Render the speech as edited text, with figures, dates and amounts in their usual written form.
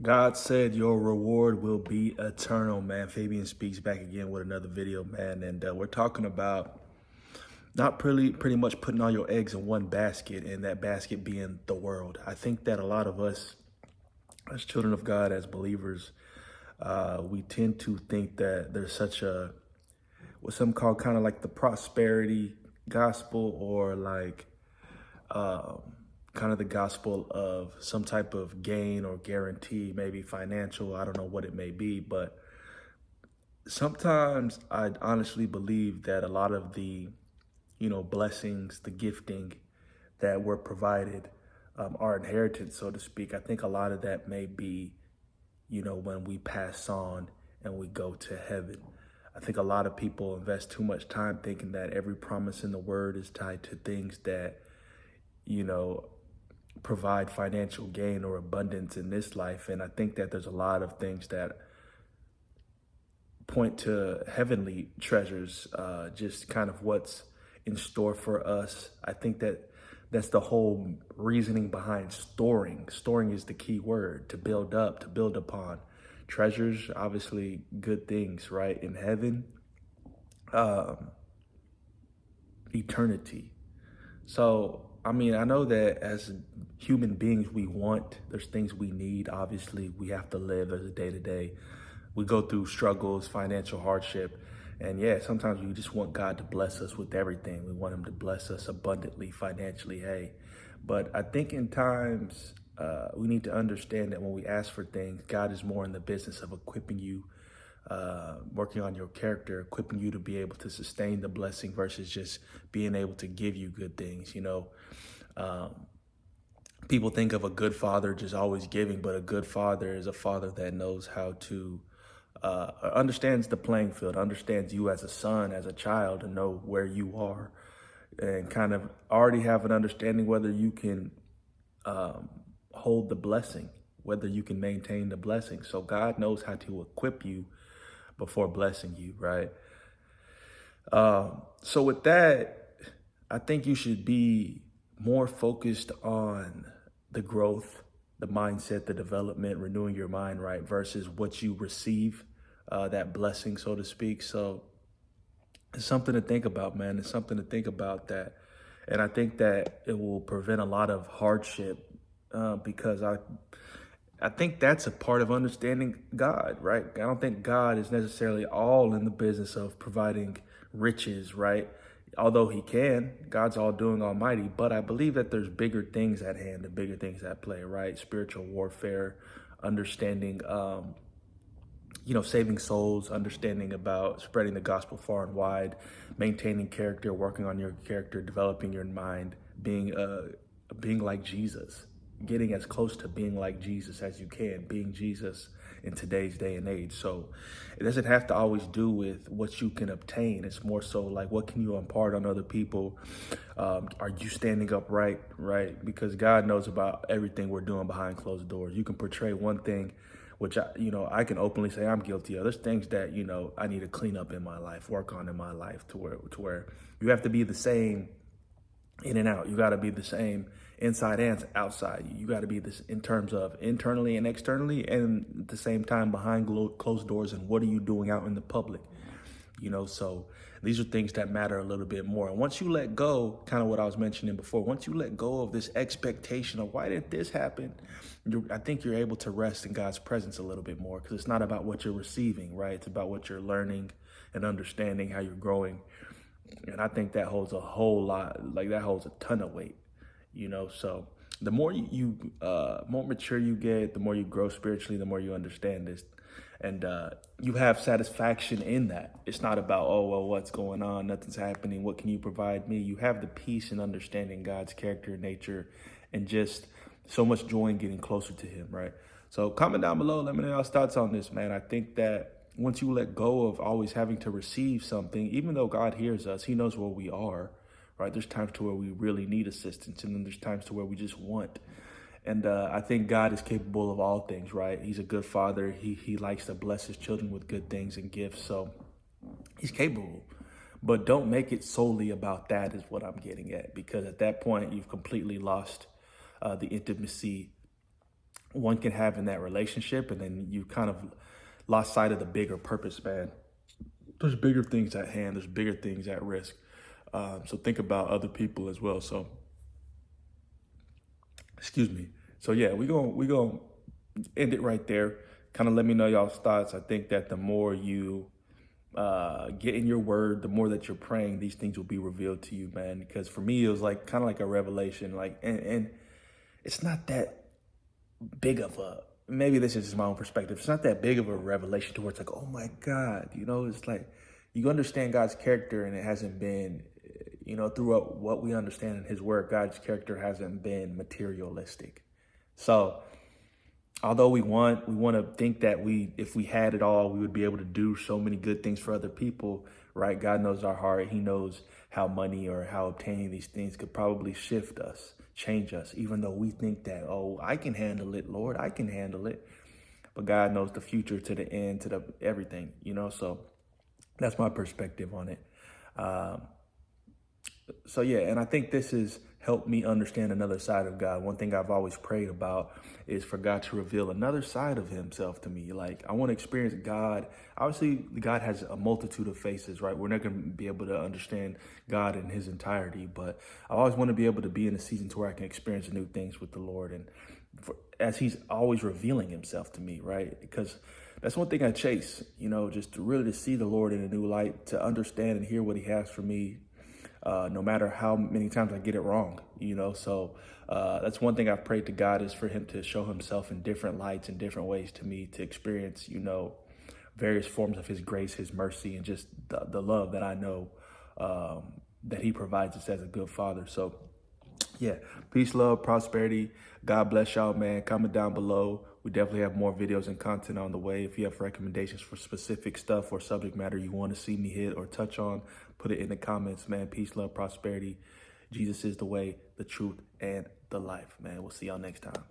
God said your reward will be eternal, man. Fabian Speaks back again with another video, man. And we're talking about not pretty much putting all your eggs in one basket, and that basket being the world. I think that a lot of us, as children of God, as believers, we tend to think that there's such a, what some call kind of like the prosperity gospel, or like kind of the gospel of some type of gain or guarantee, maybe financial. I don't know what it may be, but sometimes I honestly believe that a lot of the, blessings, the gifting that were provided, our inheritance, so to speak. I think a lot of that may be, when we pass on and we go to heaven. I think a lot of people invest too much time thinking that every promise in the word is tied to things that, provide financial gain or abundance in this life. And I think that there's a lot of things that point to heavenly treasures, just kind of what's in store for us. I think that that's the whole reasoning behind storing. Storing is the key word: to build up, to build upon. Treasures, obviously good things, right? In heaven, eternity. So, I mean, I know that as human beings, there's things we need. Obviously, we have to live as a day to day. We go through struggles, financial hardship. And yeah, sometimes we just want God to bless us with everything. We want him to bless us abundantly, financially, hey. But I think in times, we need to understand that when we ask for things, God is more in the business of equipping you, working on your character, equipping you to be able to sustain the blessing versus just being able to give you good things. People think of a good father just always giving, but a good father is a father that knows how to, understands the playing field, understands you as a son, as a child, and know where you are, and kind of already have an understanding whether you can hold the blessing, whether you can maintain the blessing. So God knows how to equip you before blessing you, right? So with that, I think you should be more focused on the growth, the mindset, the development, renewing your mind, right? Versus what you receive, that blessing, so to speak. So it's something to think about, man. It's something to think about that. And I think that it will prevent a lot of hardship, because I think that's a part of understanding God, right? I don't think God is necessarily all in the business of providing riches, right? Although he can, God's all doing almighty, but I believe that there's bigger things at hand and bigger things at play, right? Spiritual warfare, understanding, saving souls, understanding about spreading the gospel far and wide, maintaining character, working on your character, developing your mind, being like Jesus, getting as close to being like Jesus as you can, being Jesus in today's day and age. So it doesn't have to always do with what you can obtain. It's more so like, what can you impart on other people? Are you standing up right? Because God knows about everything we're doing behind closed doors. You can portray one thing, which I can openly say I'm guilty of. There's things that, I need to clean up in my life, work on in my life, to where you have to be the same in and out. You got to be the same inside and outside. You got to be this in terms of internally and externally, and at the same time behind closed doors. And what are you doing out in the public? So these are things that matter a little bit more. And once you let go, kind of what I was mentioning before, once you let go of this expectation of why did this happen, I think you're able to rest in God's presence a little bit more, because it's not about what you're receiving, right? It's about what you're learning and understanding, how you're growing. And I think that holds a whole lot, like that holds a ton of weight, so the more more mature you get, the more you grow spiritually, the more you understand this. And you have satisfaction in that. It's not about, oh, well, what's going on? Nothing's happening. What can you provide me? You have the peace and understanding God's character, nature, and just so much joy in getting closer to him, right? So comment down below. Let me know y'all's thoughts on this, man. I think that once you let go of always having to receive something, even though God hears us, he knows where we are, right? There's times to where we really need assistance, and then there's times to where we just want. And I think God is capable of all things, right? He's a good father. He likes to bless his children with good things and gifts. So he's capable. But don't make it solely about that, is what I'm getting at. Because at that point, you've completely lost the intimacy one can have in that relationship, and then you kind of lost sight of the bigger purpose, man. There's bigger things at hand. There's bigger things at risk. So think about other people as well. So, excuse me. So yeah, we gonna end it right there. Kind of let me know y'all's thoughts. I think that the more you get in your word, the more that you're praying, these things will be revealed to you, man. Because for me, it was like kind of like a revelation. Like, and it's not that big of a, maybe this is just my own perspective. It's not that big of a revelation to where it's like, oh my God, it's like you understand God's character, and it hasn't been, throughout what we understand in his word, God's character hasn't been materialistic. So although we want to think that if we had it all, we would be able to do so many good things for other people, right? God knows our heart. He knows how money or how obtaining these things could probably shift us, change us, even though we think that, oh, I can handle it, Lord, I can handle it. But God knows the future to the end, to the everything, so that's my perspective on it. So yeah, and I think this has helped me understand another side of God. One thing I've always prayed about is for God to reveal another side of himself to me. Like, I want to experience God. Obviously, God has a multitude of faces, right? We're not going to be able to understand God in his entirety, but I always want to be able to be in a season to where I can experience new things with the Lord, and as he's always revealing himself to me, right? Because that's one thing I chase, just to see the Lord in a new light, to understand and hear what he has for me, no matter how many times I get it wrong, So that's one thing I've prayed to God, is for him to show himself in different lights and different ways to me, to experience, various forms of his grace, his mercy, and just the love that I know that he provides us as a good father. So yeah, peace, love, prosperity. God bless y'all, man. Comment down below. We definitely have more videos and content on the way. If you have recommendations for specific stuff or subject matter you want to see me hit or touch on, put it in the comments, man. Peace, love, prosperity. Jesus is the way, the truth, and the life, man. We'll see y'all next time.